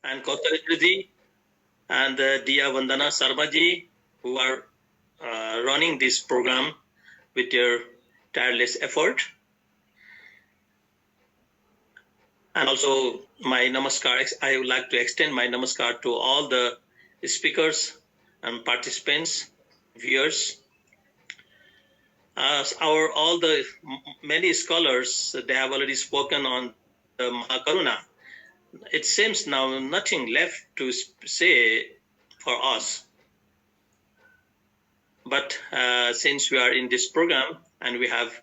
and Kautalji and Dia Vandana Sarmaji, who are running this program with their tireless effort. And also my namaskar, I would like to extend my namaskar to all the speakers and participants, viewers. All the many scholars, they have already spoken on the Mahakaruna. It seems now nothing left to say for us. But since we are in this program and we have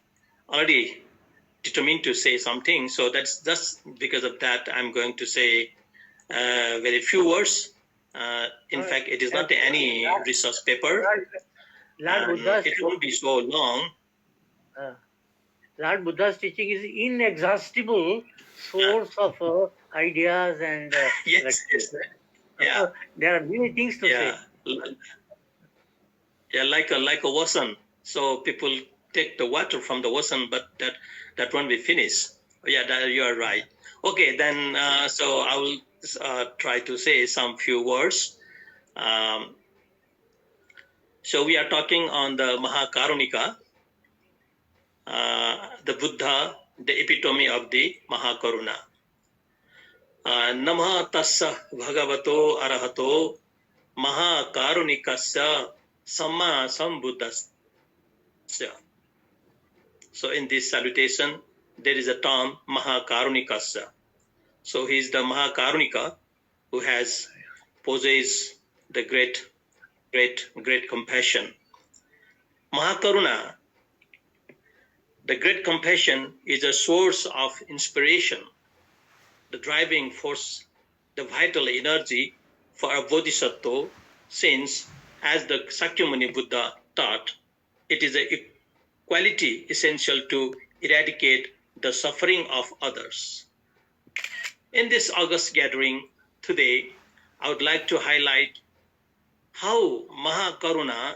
already determined to say something, so that's just because of that I'm going to say very few words. In fact, it is not any research paper. It won't be so long. Lord Buddha's teaching is inexhaustible source of ideas and yes. Yeah. There are many things to say. Yeah, like a ocean. So people take the water from the ocean, but that won't be finished. Yeah, you are right. Okay, then so I will try to say some few words. So we are talking on the Mahakarunika, the Buddha, the epitome of the Mahakaruna. Namah tassa bhagavato arahato Mahakarunikasya Samma Sambuddhasya. So in this salutation, there is a term Mahakarunikasya. So he is the Mahakarunika who has possessed the great compassion. Mahakaruna, the great compassion, is a source of inspiration, the driving force, the vital energy for a bodhisattva, since, as the Sakyamuni Buddha taught, it is a quality essential to eradicate the suffering of others. In this August gathering today, I would like to highlight how Mahakaruna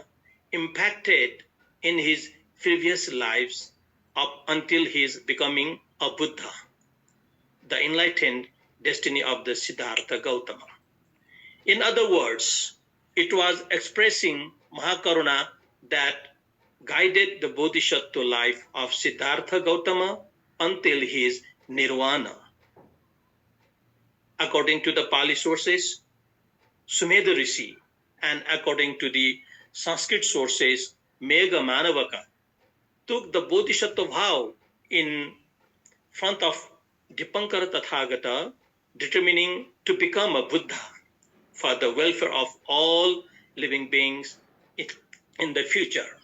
impacted in his previous lives up until his becoming a Buddha, the enlightened destiny of the Siddhartha Gautama. In other words, it was expressing Mahakaruna that guided the bodhisattva life of Siddhartha Gautama until his nirvana. According to the Pali sources, Sumedha Rishi, and according to the Sanskrit sources, Megha Manavaka, took the bodhisattva vow in front of Dipankara Tathagata, determining to become a Buddha for the welfare of all living beings in the future.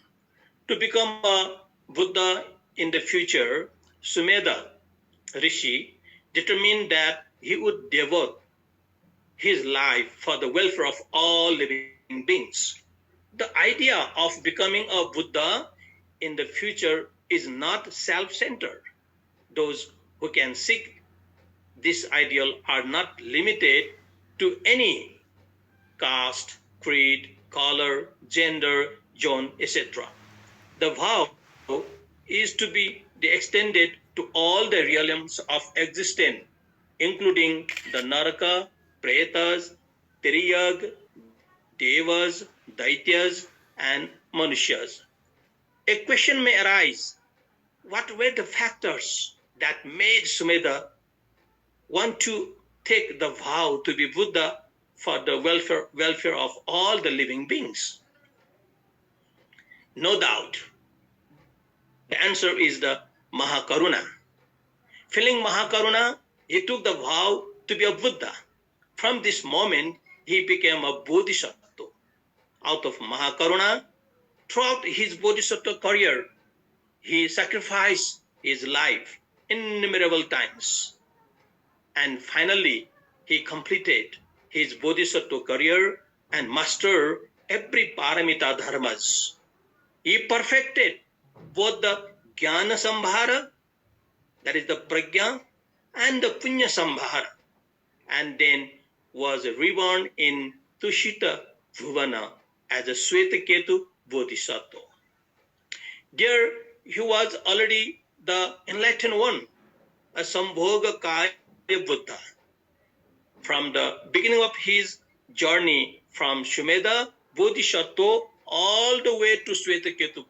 To become a Buddha in the future, Sumedha Rishi determined that he would devote his life for the welfare of all living beings. The idea of becoming a Buddha in the future is not self-centered. Those who can seek this ideal are not limited to any caste, creed, color, gender, zone, etc. The vow is to be extended to all the realms of existence, including the Naraka, Pretas, Tiriyag, Devas, Daityas, and Manushas. A question may arise: what were the factors that made Sumedha want to take the vow to be Buddha for the welfare of all the living beings? No doubt, the answer is the Mahakaruna. Feeling Mahakaruna, he took the vow to be a Buddha. From this moment, he became a bodhisattva. Out of Mahakaruna, throughout his bodhisattva career, he sacrificed his life innumerable times. And finally, he completed his bodhisattva career and mastered every paramita dharmas. He perfected both the Jnana Sambhara, that is the Prajna, and the Punya Sambhara, and then was reborn in Tushita Bhuvana as a Swetaketu Bodhisattva. There he was already the enlightened one, a Sambhoga Kaya Buddha. from the beginning of his journey from Shumeda Bodhisattva all the way to Swetaketu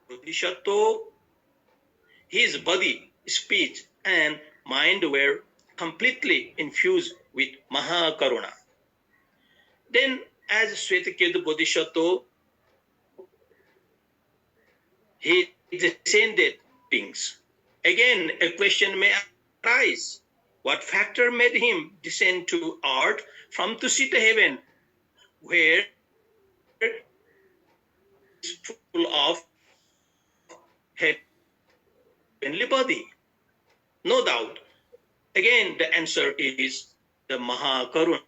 Bodhisattva, his body, speech, and mind were completely infused with Mahakaruna. Then, as Swetaketu Bodhisattva, he descended beings. Again, a question may arise. What factor made him descend to earth from Tusita heaven, where is full of heavenly body? No doubt. Again, the answer is the Mahakaruna.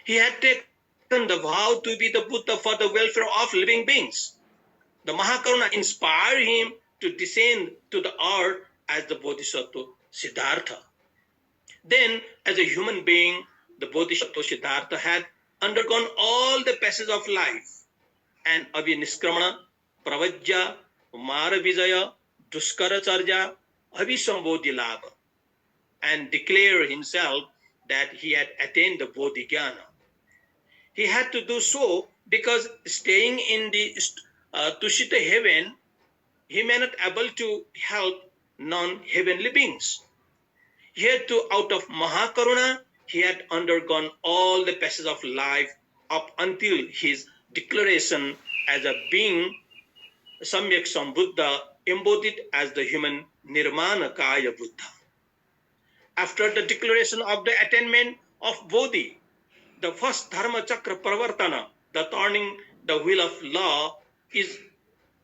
He had taken the vow to be the Buddha for the welfare of living beings. The Mahakaruna inspired him to descend to the earth as the Bodhisattva Siddhartha. Then, as a human being, the Bodhisattva Siddhartha had undergone all the passages of life, and Abhiniskamana, Pravajya, Maravijaya, Bajracharya, Abhisambodhi Labha, and declared himself that he had attained the Bodhigana. He had to do so because staying in the Tushita heaven, he may not able to help non-heavenly beings. He had to, out of Mahakaruna, he had undergone all the passages of life up until his declaration as a being, Samyak Sambuddha, embodied as the human Nirmana Kaya Buddha. After the declaration of the attainment of Bodhi, the first Dharma Chakra Pravartana, the turning the wheel of law, is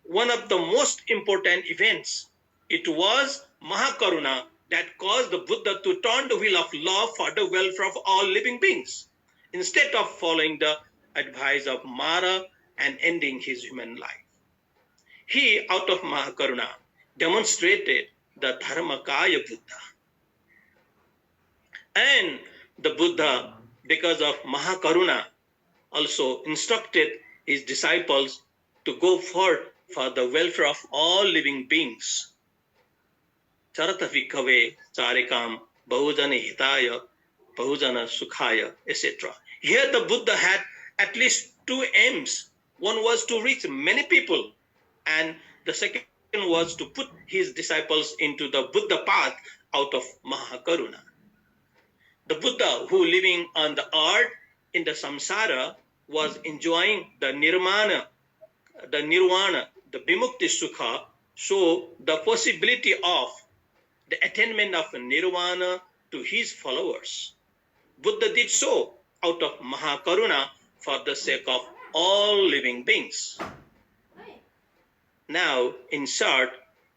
one of the most important events. It was Mahakaruna that caused the Buddha to turn the wheel of law for the welfare of all living beings, instead of following the advice of Mara and ending his human life. He, out of Mahakaruna, demonstrated the Dharmakaya Buddha. And the Buddha, because of Mahakaruna, also instructed his disciples to go forth for the welfare of all living beings. Charata vikave charikam bahujana hitaya bahujana sukhaya, etc. Here the Buddha had at least two aims. One was to reach many people, and the second was to put his disciples into the Buddha path out of Mahakaruna. The Buddha, who living on the earth in the samsara, was enjoying the nirvana, the vimukti sukha, so the possibility of the attainment of nirvana to his followers. Buddha did so out of Mahakaruna for the sake of all living beings. Now, in short,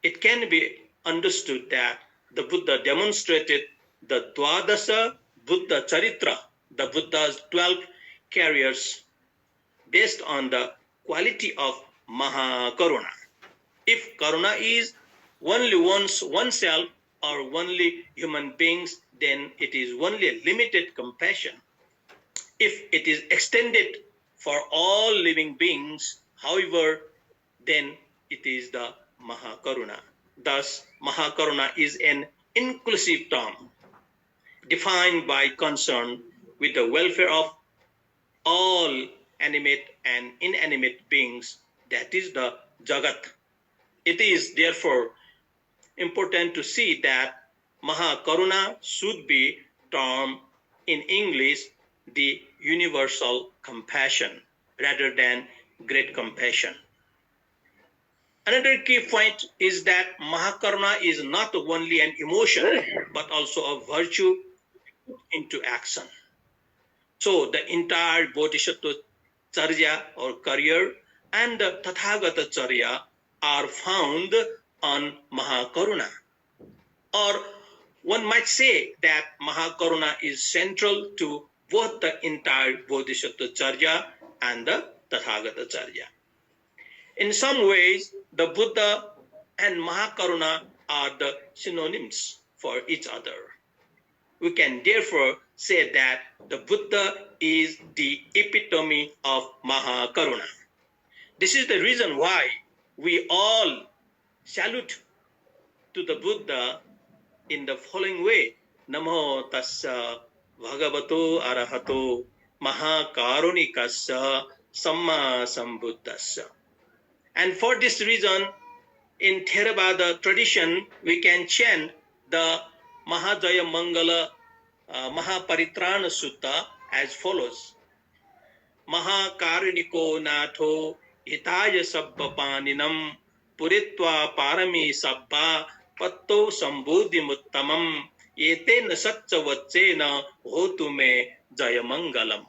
it can be understood that the Buddha demonstrated the Dwadasa Buddha Charitra, the Buddha's 12 carriers, based on the quality of Mahakaruna. If Karuna is only oneself or only human beings, then it is only a limited compassion. If it is extended for all living beings, however, then it is the Mahakaruna. Thus, Mahakaruna is an inclusive term, defined by concern with the welfare of all animate and inanimate beings, that is the Jagat. It is therefore important to see that Mahakaruna should be termed in English the universal compassion rather than great compassion. Another key point is that Mahakaruna is not only an emotion but also a virtue into action. So the entire Bodhisattva Charya or career and the Tathagata Charya are found on Mahakaruna. Or one might say that Mahakaruna is central to both the entire Bodhisattva Charya and the Tathagata Charya. In some ways, the Buddha and Mahakaruna are the synonyms for each other. We can therefore say that the Buddha is the epitome of Mahakaruna. This is the reason why we all salute to the Buddha in the following way. Namo tassa bhagavato arahato mahakarunikassa samma sambuddhassa. And for this reason, in Theravada tradition, we can chant the Mahajaya Mangala Mahaparitrana Sutta as follows. Mahakaruniko Natho Hitaya Sabba Paninam Puritva Parami Sabba Patto Sambodhi Muttamam Yetena Satcha Vachena Hotu Me Jayamangalam.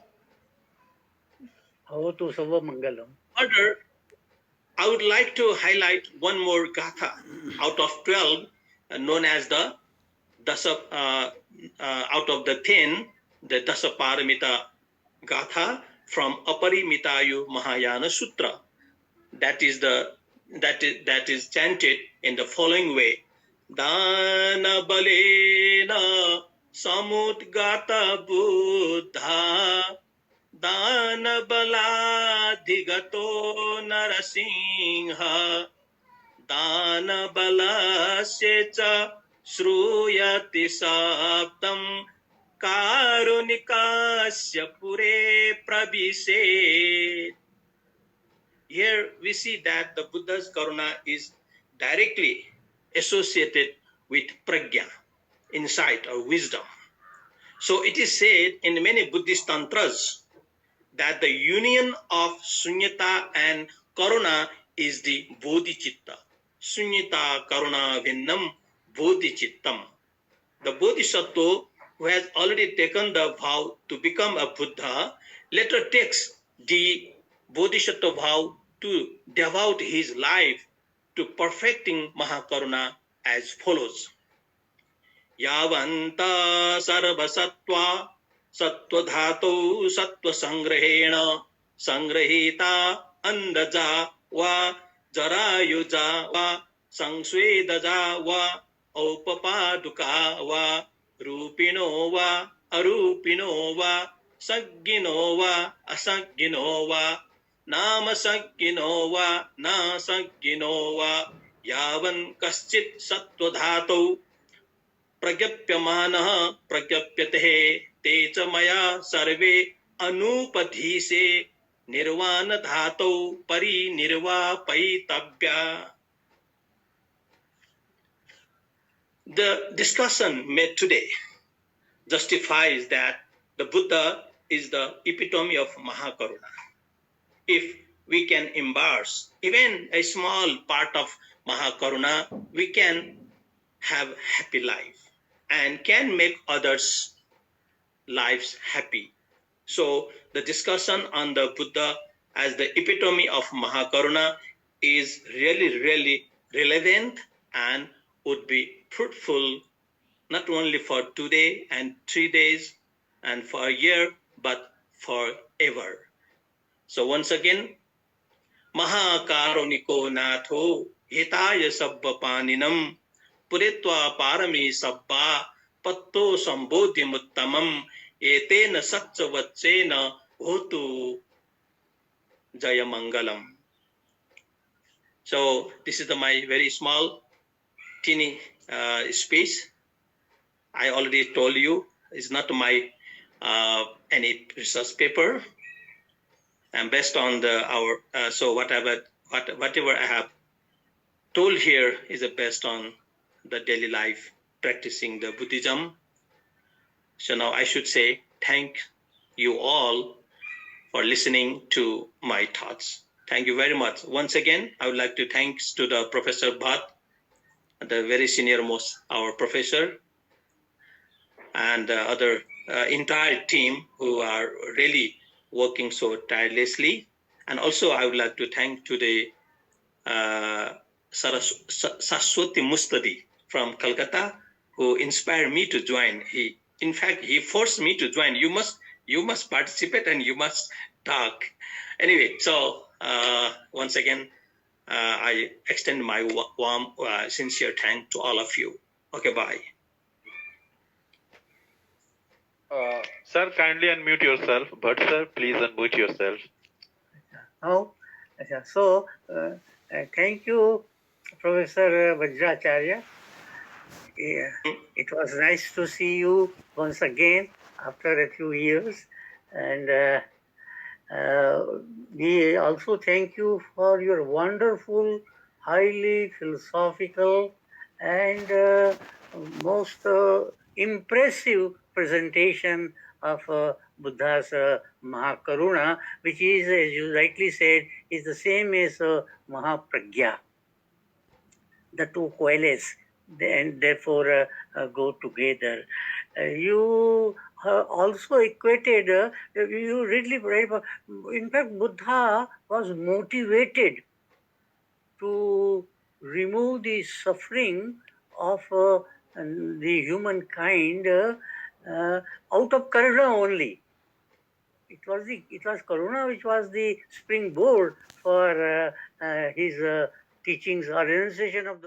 Hotu Sava Mangalam. Further, I would like to highlight one more gatha out of 12, known as the Dasa, out of the 10, the Dasa Paramita gatha from Aparimitayu Mahayana Sutra. That is chanted in the following way: Dana balena samudgata buddha Dana baladhigato narasingha Dana balasya shruyati sabdam karunikasya pure prabhishet. Here we see that the Buddha's karuna is directly associated with pragya, insight or wisdom. So it is said in many Buddhist tantras that the union of sunyata and karuna is the bodhicitta. Sunyata karuna vinnam bodhicittam. The bodhisattva who has already taken the vow to become a Buddha later takes the bodhisattva vow to devote his life to perfecting Mahakaruna as follows. Yavanta sarvasattva sattva-dhato sattva-sangrahena sangrahita andaja va jarayuja va sangsvedaja va aupapaduka va rupino va arupino va saggino va asaggino va nama saggino va na saggino va yavan kaschit sattva-dhato प्रज्ञप्यमानः प्रज्ञप्यते ते च मया सर्वे अनुपधीसे निर्वाण धातौ परिनिर्वापयितव्या. The discussion made today justifies that the Buddha is the epitome of Mahakaruna. If we can embrace even a small part of Mahakaruna, we can have happy life and can make others' lives happy. So the discussion on the Buddha as the epitome of Mahakaruna is really, really relevant and would be fruitful not only for today and 3 days and for a year, but forever. So once again, Mahakaruniko Natho Hitaya Sabba Paninam Puritva Parami Sabba Patto Sambodhi Muttamam Etena Satcha Vachena Hotu Jayamangalam. So this is my very small, teeny speech. I already told you it's not my any research paper, and based on our so whatever I have told here is based on the daily life practicing the Buddhism. So now I should say thank you all for listening to my thoughts. Thank you very much. Once again, I would like to thanks to the Professor Bhatt, the very senior most our professor, and the other entire team who are really working so tirelessly. And also I would like to thank to the Saraswati Mustadi from Calcutta, who inspired me to join. In fact, he forced me to join. You must participate and you must talk. Anyway, so once again, I extend my warm, sincere thanks to all of you. Okay, bye. Sir, kindly unmute yourself. But sir, please unmute yourself. Now, so thank you, Professor Bajracharya. Yeah. It was nice to see you once again after a few years. And we also thank you for your wonderful, highly philosophical, and most impressive presentation of Buddha's Mahakaruna, which is, as you rightly said, is the same as Mahapragya. The two coalesce and therefore go together. You also equated, you really, in fact, Buddha was motivated to remove the suffering of the humankind out of Karuna only. It was Karuna which was the springboard for his teachings or renunciation of the